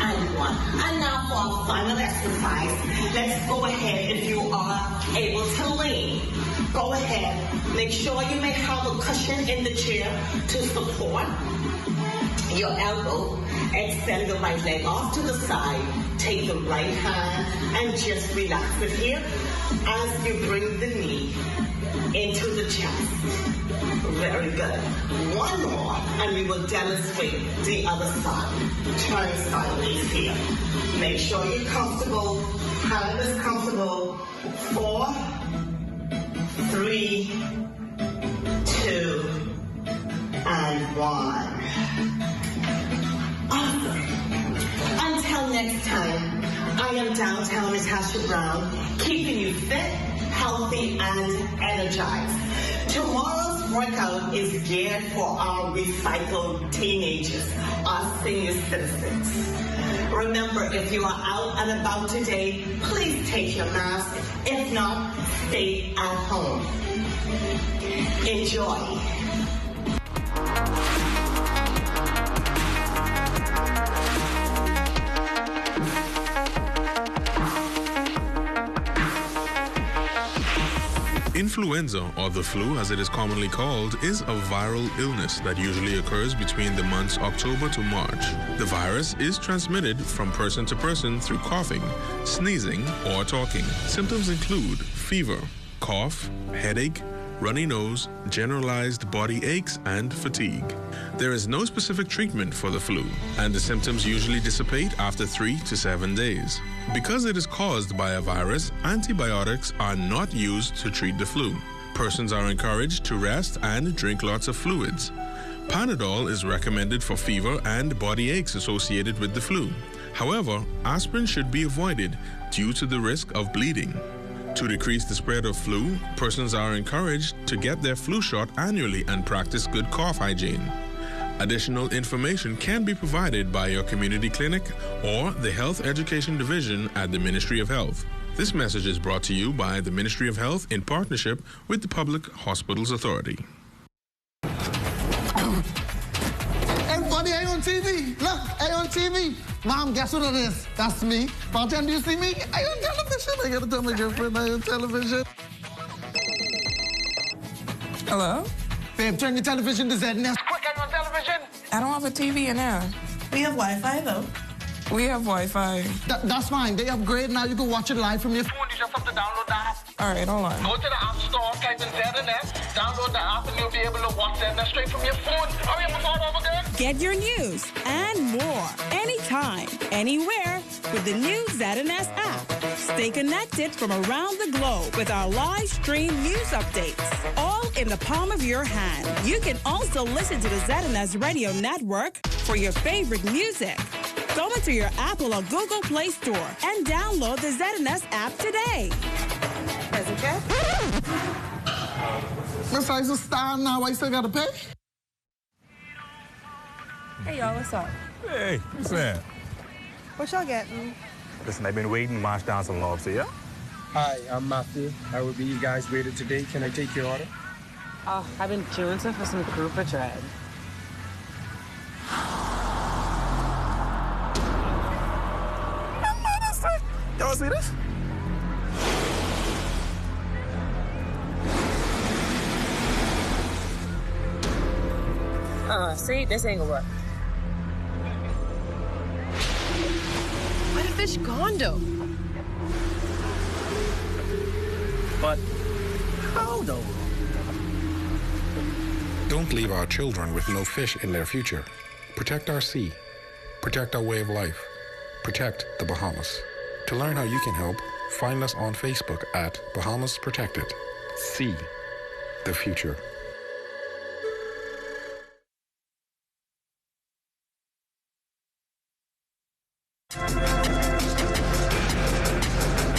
and 1. And now for our final exercise, let's go ahead. If you are able to lean, go ahead. Make sure you may have a cushion in the chair to support your elbow. Extend the right leg off to the side. Take the right hand and just relax it here as you bring the knee into the chest. Very good. 1 more, and we will demonstrate the other side. Turn sideways here. Make sure you're comfortable. Hand is comfortable. 4, 3, 2, and 1. Awesome. Until next time, I am downtown Natasha Brown, keeping you fit, healthy, and energized. Tomorrow's workout is geared for our recycled teenagers, our senior citizens. Remember, if you are out and about today, please take your mask. If not, stay at home. Enjoy. Influenza, or the flu as it is commonly called, is a viral illness that usually occurs between the months October to March. The virus is transmitted from person to person through coughing, sneezing, or talking. Symptoms include fever, cough, headache, runny nose, generalized body aches, and fatigue. There is no specific treatment for the flu, and the symptoms usually dissipate after 3 to 7 days. Because it is caused by a virus, antibiotics are not used to treat the flu. Persons are encouraged to rest and drink lots of fluids. Panadol is recommended for fever and body aches associated with the flu. However, aspirin should be avoided due to the risk of bleeding. To decrease the spread of flu, persons are encouraged to get their flu shot annually and practice good cough hygiene. Additional information can be provided by your community clinic or the Health Education Division at the Ministry of Health. This message is brought to you by the Ministry of Health in partnership with the Public Hospitals Authority. Everybody, are you on TV? Look, are you on TV? Mom, guess what it is? That's me. Bartender, do you see me? Are you on television? I gotta tell my girlfriend I'm on television. Hello? Babe, turn your television to ZNS. Quick, are you on television? I don't have a TV in there. We have Wi-Fi, though. We have Wi-Fi. That's fine. They upgrade now. You can watch it live from your phone. You just have to download the app. All right, hold on. Go to the App Store, type in ZNS, download the app, and you'll be able to watch ZNS straight from your phone. Hurry up and start over there. Get your news and more anytime, anywhere with the new ZNS app. Stay connected from around the globe with our live stream news updates, all in the palm of your hand. You can also listen to the ZNS Radio Network for your favorite music. Go into your Apple or Google Play Store and download the ZNS app today. Present check. Miss, I just stand now. I still got to pay? Hey, y'all, what's up? Hey, what's that? What y'all getting? Listen, I've been waiting to march down some logs here. Hi, I'm Matthew. I will be you guys waiter today. Can I take your order? I've been queuing for some grouper tread. Y'all see this? See, this ain't gonna work. Where the fish gone, though? But how, though? Don't leave our children with no fish in their future. Protect our sea. Protect our way of life. Protect the Bahamas. To learn how you can help, find us on Facebook at Bahamas Protected. Sea, the future.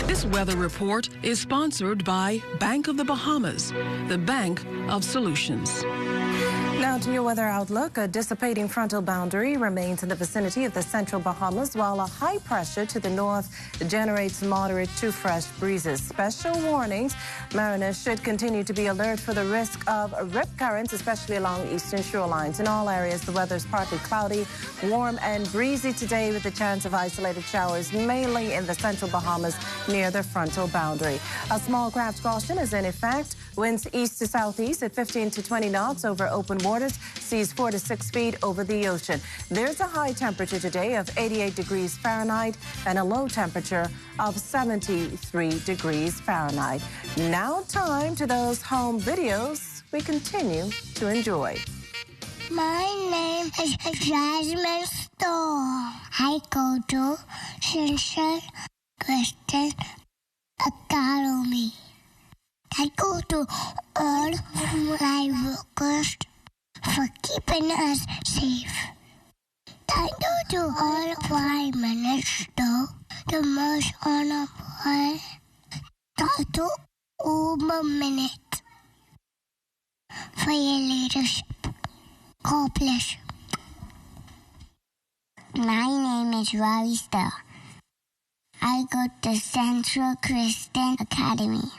This weather report is sponsored by Bank of the Bahamas, the bank of solutions. Now to your weather outlook. A dissipating frontal boundary remains in the vicinity of the central Bahamas, while a high pressure to the north generates moderate to fresh breezes. Special warnings. Mariners should continue to be alert for the risk of rip currents, especially along eastern shorelines. In all areas, the weather is partly cloudy, warm and breezy today with a chance of isolated showers, mainly in the central Bahamas near the frontal boundary. A small craft caution is in effect. Winds east to southeast at 15 to 20 knots over open waters, seas 4 to 6 feet over the ocean. There's a high temperature today of 88 degrees Fahrenheit and a low temperature of 73 degrees Fahrenheit. Now time to those home videos we continue to enjoy. My name is Jasmine Storr. I go to Central Christian Academy. I go to all my workers for keeping us safe. I go to all Prime Minister, the most honorable Dr. Uber Minute, for your leadership. God bless you. My name is Rory Starr. I go to Central Christian Academy.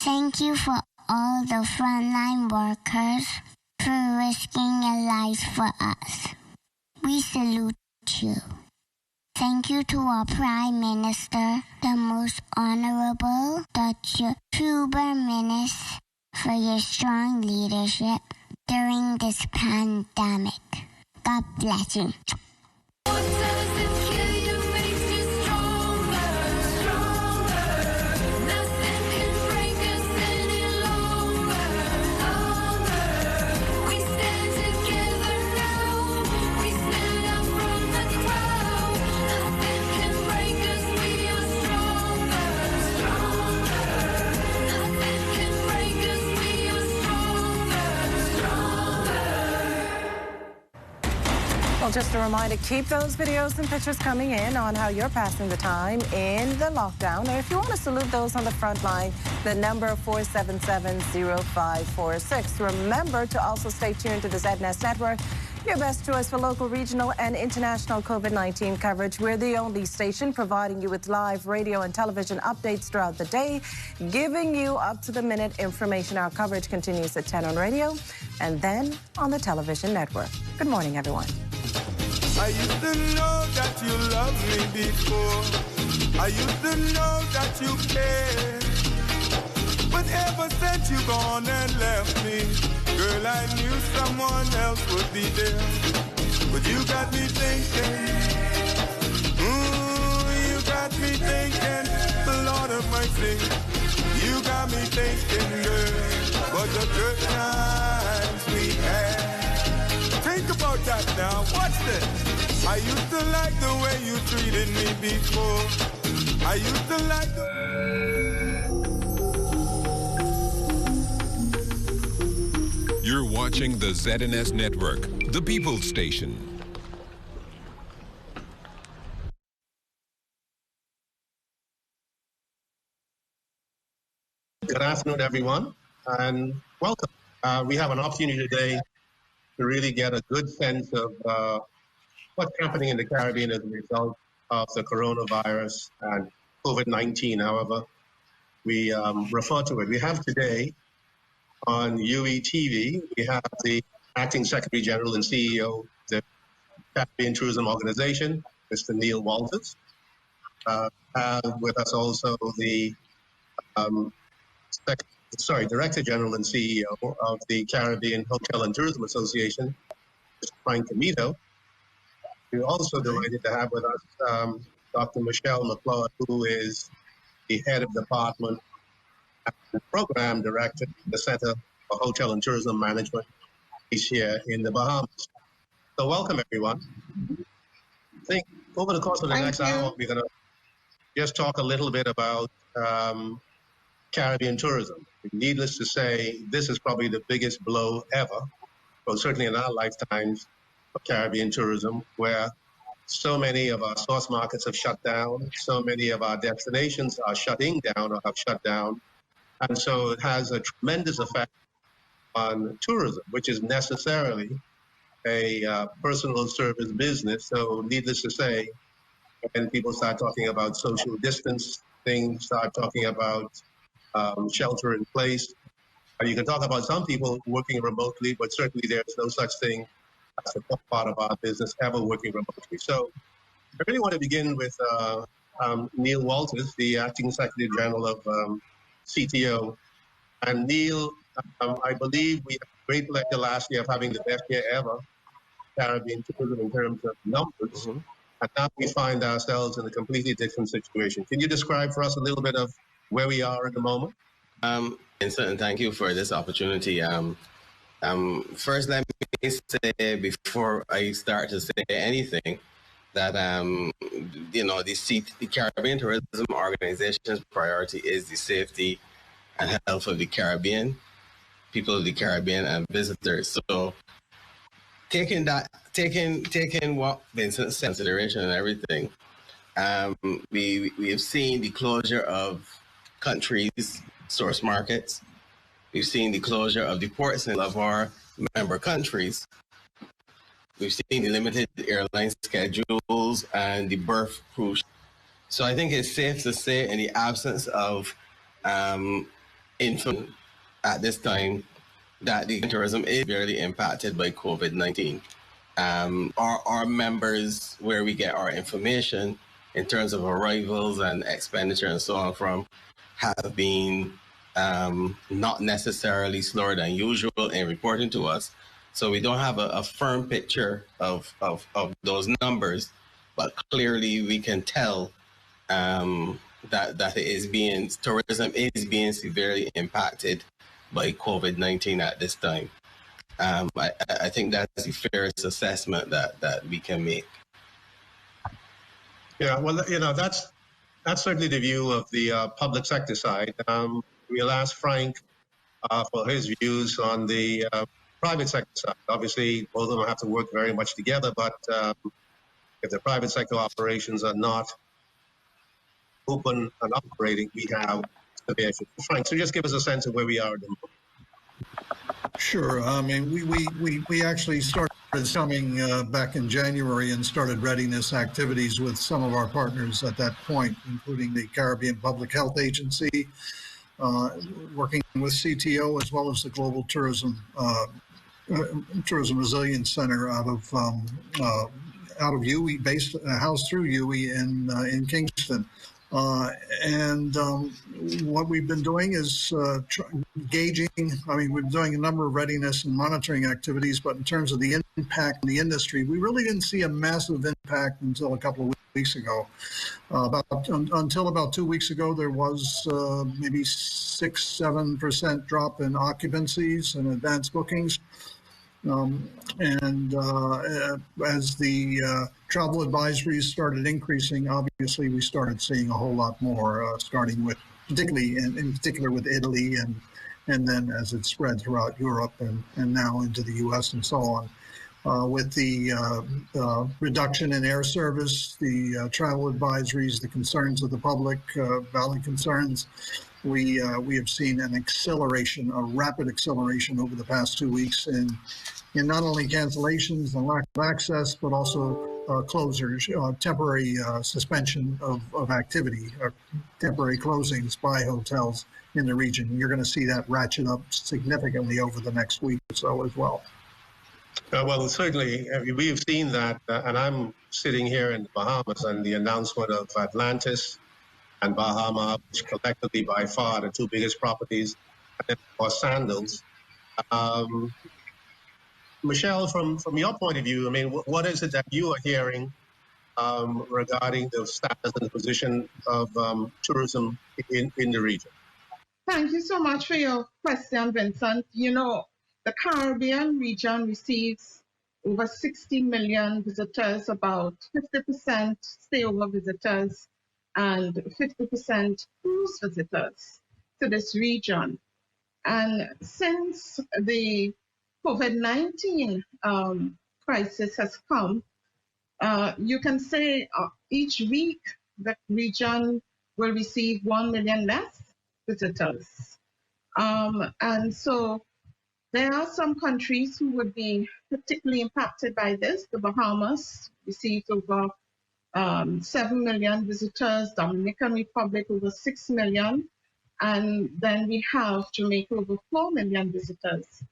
Thank you for all the frontline workers for risking your lives for us. We salute you. Thank you to our Prime Minister, the Most Honorable Dr. Uber Minute, for your strong leadership during this pandemic. God bless you. Well, just a reminder, keep those videos and pictures coming in on how you're passing the time in the lockdown. And if you want to salute those on the front line, the number 477-0546. Remember to also stay tuned to the ZNS Network, your best choice for local, regional, and international COVID-19 coverage. We're the only station providing you with live radio and television updates throughout the day, giving you up-to-the-minute information. Our coverage continues at 10 on radio and then on the television network. Good morning, everyone. I used to know that you loved me before. I used to know that you cared. But ever since you gone and left me, girl, I knew someone else would be there. But you got me thinking, you got me thinking, Lord of mercy. You got me thinking, girl, but the good times we had. Think about that now, watch this. I used to like the way you treated me before. I used to like the... You're watching the ZNS Network, the People's Station. afternoon, everyone, and welcome. We have an opportunity today to really get a good sense of what's happening in the Caribbean as a result of the coronavirus and COVID-19, however we refer to it. We have today on UE TV, we have the Acting Secretary General and CEO of the Caribbean Tourism Organization, Mr. Neil Walters. With us also the Director General and CEO of the Caribbean Hotel and Tourism Association, Mr. Frank Comito. We're also delighted to have with us Dr. Michelle McLeod, who is the head of department and program director at the Center for Hotel and Tourism Management here in the Bahamas. So welcome, everyone. I think over the course of the next hour, we're going to just talk a little bit about Caribbean tourism. Needless to say, this is probably the biggest blow ever, well, certainly in our lifetimes, of Caribbean tourism, where so many of our source markets have shut down, so many of our destinations are shutting down or have shut down, and so it has a tremendous effect on tourism, which is necessarily a personal service business. So needless to say, when people start talking about social distance, things start talking about shelter in place. You can talk about some people working remotely, but certainly there's no such thing as a part of our business ever working remotely. So I really want to begin with Neil Walters, the Acting Secretary General of CTO. And Neil, I believe we had a great pleasure last year of having the best year ever, Caribbean tourism in terms of numbers. And now we find ourselves in a completely different situation. Can you describe for us a little bit of where we are at the moment? Vincent, and thank you for this opportunity. First, let me say, before I start to say anything, that the Caribbean Tourism Organization's priority is the safety and health of the Caribbean, people of the Caribbean, and visitors. So, taking what Vincent said into consideration and everything, we have seen the closure of countries' source markets. We've seen the closure of the ports in of our member countries. We've seen the limited airline schedules and the berth cruise. So I think it's safe to say, in the absence of info at this time, that the tourism is severely impacted by COVID-19. Our members, where we get our information in terms of arrivals and expenditure and so on from, have been not necessarily slower than usual in reporting to us. So we don't have a firm picture of those numbers, but clearly we can tell that tourism is being severely impacted by COVID-19 at this time. I think that's the fairest assessment that we can make. Yeah, well, that's certainly the view of the public sector side. We'll ask Frank for his views on the private sector side. Obviously, both of them have to work very much together, but if the private sector operations are not open and operating, we have severe issues. Frank, so just give us a sense of where we are at the moment. Sure. I mean, we actually started coming back in January and started readiness activities with some of our partners at that point, including the Caribbean Public Health Agency, working with CTO, as well as the Global Tourism Resilience Center out of UE, based housed through UE in Kingston. What we've been doing is gauging. I mean, we're doing a number of readiness and monitoring activities, but in terms of the impact in the industry, we really didn't see a massive impact until a couple of weeks ago. Until about 2 weeks ago, there was maybe 6-7% drop in occupancies and advanced bookings. As the travel advisories started increasing, obviously we started seeing a whole lot more, starting with in particular with Italy, and then as it spread throughout Europe and now into the U.S. and so on. With the reduction in air service, the travel advisories, the concerns of the public, valid concerns, we have seen an acceleration, a rapid acceleration over the past 2 weeks in not only cancellations and lack of access, but also closures, temporary suspension of activity, temporary closings by hotels in the region. You're going to see that ratchet up significantly over the next week or so as well. Well, certainly, we've seen that, and I'm sitting here in the Bahamas, and the announcement of Atlantis and Bahama, which collectively by far the two biggest properties, or Sandals. Michelle, from your point of view, I mean, what is it that you are hearing regarding the status and the position of tourism in the region? Thank you so much for your question, Vincent. You know, the Caribbean region receives over 60 million visitors, about 50% stayover visitors and 50% cruise visitors to this region. And since the COVID-19 crisis has come, you can say each week the region will receive 1 million less visitors. And so there are some countries who would be particularly impacted by this. The Bahamas received over 7 million visitors, Dominican Republic over 6 million, and then we have Jamaica over 4 million visitors.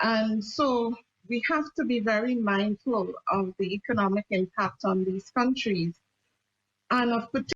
And so we have to be very mindful of the economic impact on these countries. And of particular